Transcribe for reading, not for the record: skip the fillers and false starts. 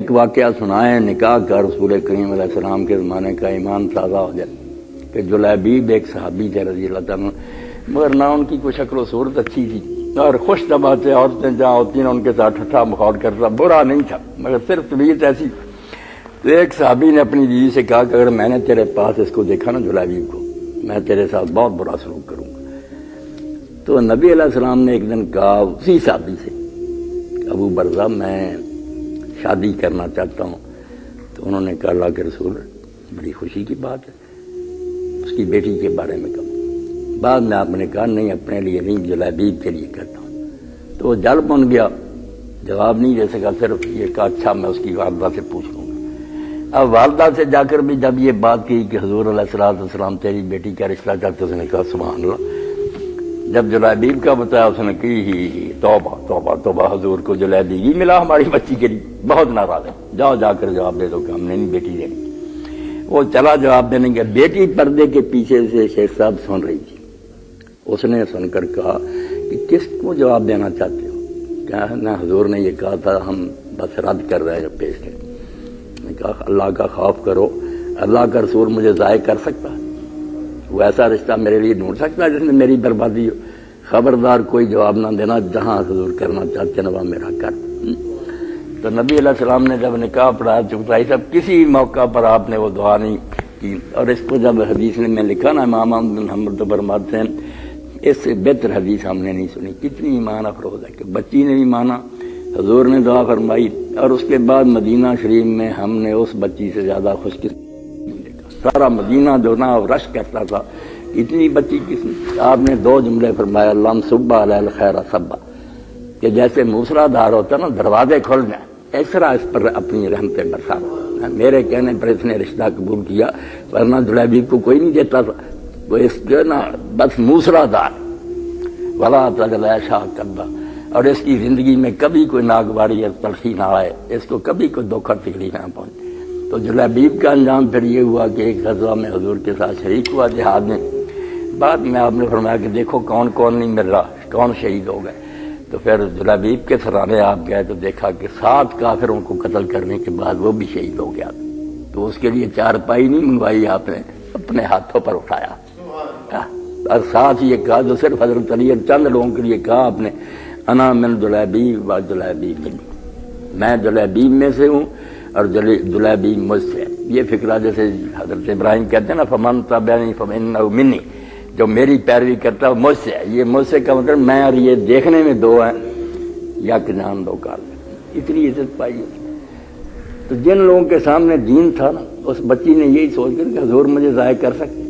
ایک واقعہ سنائے نکاح کا رسول کریم علیہ السلام کے زمانے کا ایمان تازہ ہو جائے کہ جلیبیب ایک صحابی تھے رضی اللہ تعالیٰ، مگر نہ ان کی کوئی شکل و صورت اچھی تھی اور خوش طبع سے عورتیں جہاں ہوتی ہیں ان کے ساتھ ٹھٹھا مخاط کرتا، برا نہیں تھا مگر صرف طبیعت ایسی۔ تو ایک صحابی نے اپنی بیوی سے کہا کہ اگر میں نے تیرے پاس اس کو دیکھا نا جلیبیب کو، میں تیرے ساتھ بہت برا سلوک کروں گا۔ تو نبی علیہ السلام نے ایک دن کہا اسی صحابی سے، ابو برزہ میں شادی کرنا چاہتا ہوں۔ تو انہوں نے کہا اللہ کے رسول بڑی خوشی کی بات ہے، اس کی بیٹی کے بارے میں کہا۔ بعد میں آپ نے کہا نہیں اپنے لیے نہیں جلیبیب کے لیے کہتا ہوں۔ تو وہ جل بن گیا، جواب نہیں دے سکا، صرف یہ کہا اچھا میں اس کی والدہ سے پوچھ لوں گا۔ اب والدہ سے جا کر بھی جب یہ بات کی کہ حضور علیہ السلام تیری بیٹی کا رشتہ چاہتے، اس نے کہا سبحان اللہ۔ جب جلیبیب کا بتایا اس نے کی توبہ توبہ توبہ، حضور کو جلیبیب ہی ملا ہماری بچی کے لیے، بہت ناراض ہے، جاؤ جا کر جواب دے دو کہ ہم نے نہیں بیٹی دینی۔ وہ چلا جواب دینے کے، بیٹی پردے کے پیچھے سے شیخ صاحب سن رہی تھی، اس نے سن کر کہا کہ کس کو جواب دینا چاہتے ہو؟ کہا حضور نے یہ کہا تھا ہم بس رد کر رہے ہیں پیش کریں۔ میں کہا اللہ کا خوف کرو، اللہ کا رسول مجھے ضائع کر سکتا ہے؟ وہ ایسا رشتہ میرے لیے ڈھونڈ سکتا ہے جس میں میری بربادی ہو؟ خبردار کوئی جواب نہ دینا، جہاں حضور کرنا چاہتے ہیں وہ میرا کر۔ تو نبی علیہ السلام نے جب نکاح پڑھایا چکتائی سب، کسی موقع پر آپ نے وہ دعا نہیں کی۔ اور اس کو جب حدیث میں لکھا نا امام احمد بن حنبل تو فرماتے ہیں اس سے بہتر حدیث ہم نے نہیں سنی۔ کتنی ایمان افروز ہے کہ بچی نے بھی مانا، حضور نے دعا فرمائی، اور اس کے بعد مدینہ شریف میں ہم نے اس بچی سے زیادہ خوش قسمت دیکھا۔ سارا مدینہ جو نا رش کرتا تھا، اتنی بچی کس۔ آپ نے دو جملے فرمایا اللہم صب علی الخیر صبا، کہ جیسے موسلا دھار ہوتا نا دروازے کھل جائیں، اس طرح اس پر اپنی رحمتیں برسا۔ میرے کہنے پر اس نے رشتہ قبول کیا، ورنہ جلیبیب کو کوئی نہیں دیتا تھا۔ وہ اس جو نا بس موسلا دھار ولا تجلا شاہ کردہ، اور اس کی زندگی میں کبھی کوئی ناگواری یا تلخی نہ آئے، اس کو کبھی کوئی دکھ اور تکلیف نہ پہنچے۔ تو جلیبیب کا انجام پھر یہ ہوا کہ ایک غزوہ میں حضور کے ساتھ شریک ہوا جہاد میں۔ بعد میں آپ نے فرمایا کہ دیکھو کون کون نہیں مل رہا، کون شہید ہو گئے۔ تو پھر جلیبیب کے سرانے آپ گئے تو دیکھا کہ 7 کافروں کو قتل کرنے کے بعد وہ بھی شہید ہو گیا۔ تو اس کے لیے چارپائی نہیں منگوائی، آپ نے اپنے ہاتھوں پر اٹھایا، اور ساتھ یہ کہا جو صرف حضرت علی اور چند لوگوں کے لیے کہا آپ نے، انا من جلیبیب و جلیبیب منی، میں جلیبیب میں سے ہوں اور جلیبیب مجھ سے۔ یہ فکرہ جیسے حضرت ابراہیم کہتے ہیں نا فمن تبعنی فانہ منی، جو میری پیروی کرتا ہے مجھ سے ہے۔ یہ مجھ سے کا مطلب میں اور یہ دیکھنے میں دو ہیں، یک جان دو کال، اتنی عزت پائی۔ تو جن لوگوں کے سامنے دین تھا نا، اس بچی نے یہی سوچ کر کہ حضور مجھے ضائع کر سکتے،